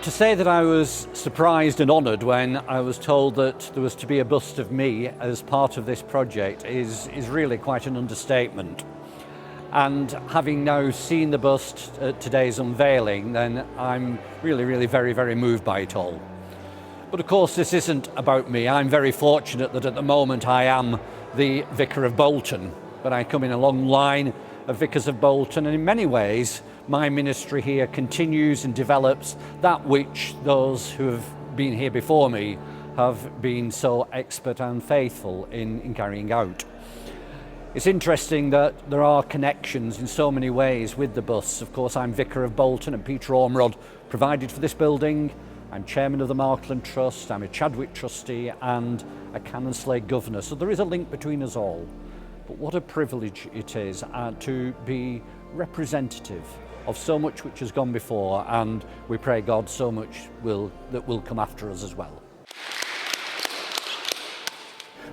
To say that I was surprised and honoured when I was told that there was to be a bust of me as part of this project is really quite an understatement. And having now seen the bust at today's unveiling, then I'm really very moved by it all. But of course this isn't about me. I'm very fortunate that at the moment I am the Vicar of Bolton, but I come in a long line of Vicars of Bolton, and in many ways my ministry here continues and develops that which those who have been here before me have been so expert and faithful in carrying out. It's interesting that there are connections in so many ways with the busts. Of course, I'm Vicar of Bolton and Peter Ormerod provided for this building. I'm chairman of the Markland Trust, I'm a Chadwick trustee and a Canonsley governor, so there is a link between us all. But what a privilege it is to be representative of so much which has gone before, and we pray God so much that will come after us as well.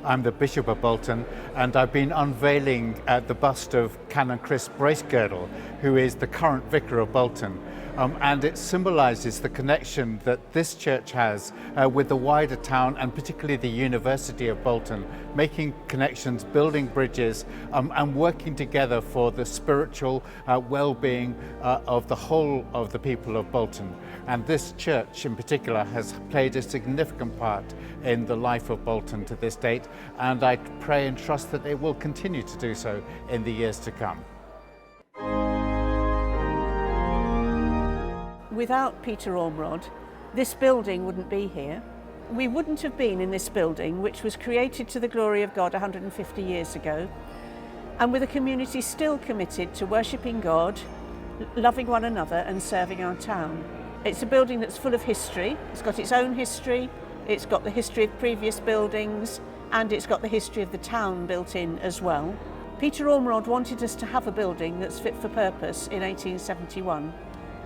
I'm the Bishop of Bolton, and I've been unveiling the bust of Canon Chris Bracegirdle, who is the current Vicar of Bolton. And it symbolises the connection that this church has with the wider town, and particularly the University of Bolton, making connections, building bridges, and working together for the spiritual well-being of the whole of the people of Bolton. And this church in particular has played a significant part in the life of Bolton to this date, and I pray and trust that it will continue to do so in the years to come. Without Peter Ormerod, this building wouldn't be here. We wouldn't have been in this building, which was created to the glory of God 150 years ago, and with a community still committed to worshipping God, loving one another and serving our town. It's a building that's full of history. It's got its own history, it's got the history of previous buildings, and it's got the history of the town built in as well. Peter Ormerod wanted us to have a building that's fit for purpose in 1871.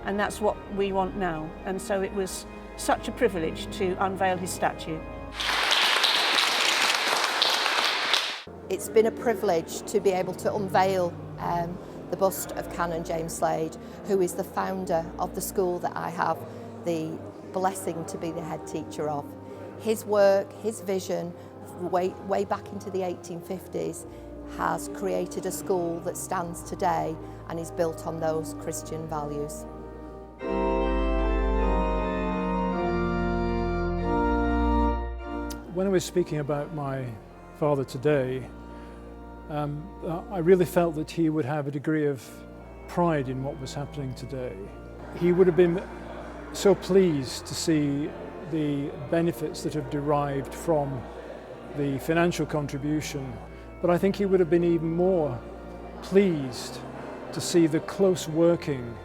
And that's what we want now. And so it was such a privilege to unveil his statue. It's been a privilege to be able to unveil the bust of Canon James Slade, who is the founder of the school that I have the blessing to be the head teacher of. His work, his vision, way back into the 1850s, has created a school that stands today and is built on those Christian values. When I was speaking about my father today, I really felt that he would have a degree of pride in what was happening today. He would have been so pleased to see the benefits that have derived from the financial contribution, but I think he would have been even more pleased to see the close working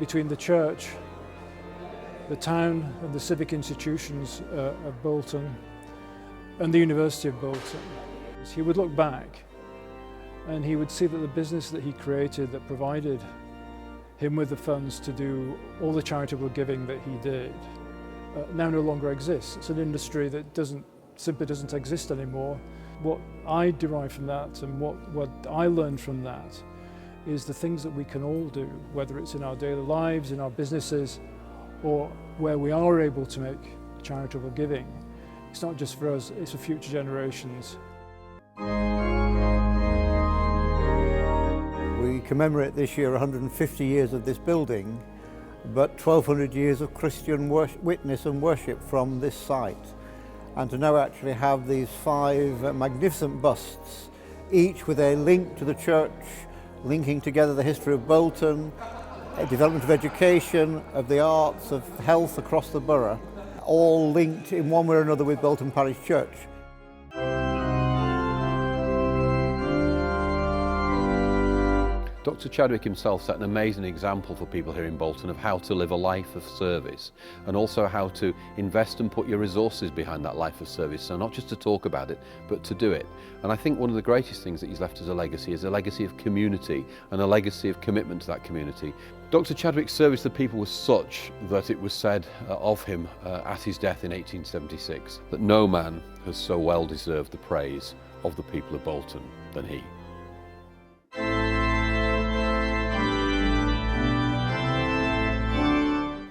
between the church, the town and the civic institutions of Bolton and the University of Bolton. He would look back and he would see that the business that he created that provided him with the funds to do all the charitable giving that he did now no longer exists. It's an industry that simply doesn't exist anymore. What I derive from that and what I learned from that is the things that we can all do, whether it's in our daily lives, in our businesses, or where we are able to make charitable giving. It's not just for us, it's for future generations. We commemorate this year 150 years of this building, but 1200 years of Christian witness and worship from this site. And to now actually have these 5 magnificent busts, each with a link to the church, linking together the history of Bolton, development of education, of the arts, of health across the borough, all linked in one way or another with Bolton Parish Church. Dr. Chadwick himself set an amazing example for people here in Bolton of how to live a life of service, and also how to invest and put your resources behind that life of service. So not just to talk about it, but to do it. And I think one of the greatest things that he's left as a legacy is a legacy of community and a legacy of commitment to that community. Dr. Chadwick's service to the people was such that it was said of him at his death in 1876 that no man has so well deserved the praise of the people of Bolton than he.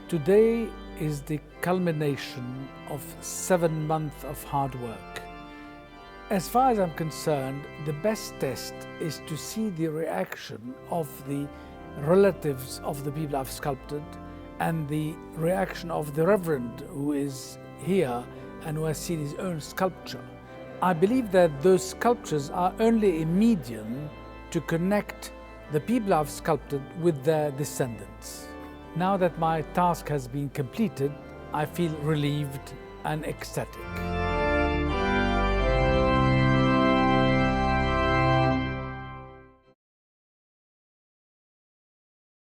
Today is the culmination of 7 months of hard work. As far as I'm concerned, the best test is to see the reaction of the relatives of the people I've sculpted and the reaction of the Reverend who is here and who has seen his own sculpture. I believe that those sculptures are only a medium to connect the people I've sculpted with their descendants. Now that my task has been completed, I feel relieved and ecstatic.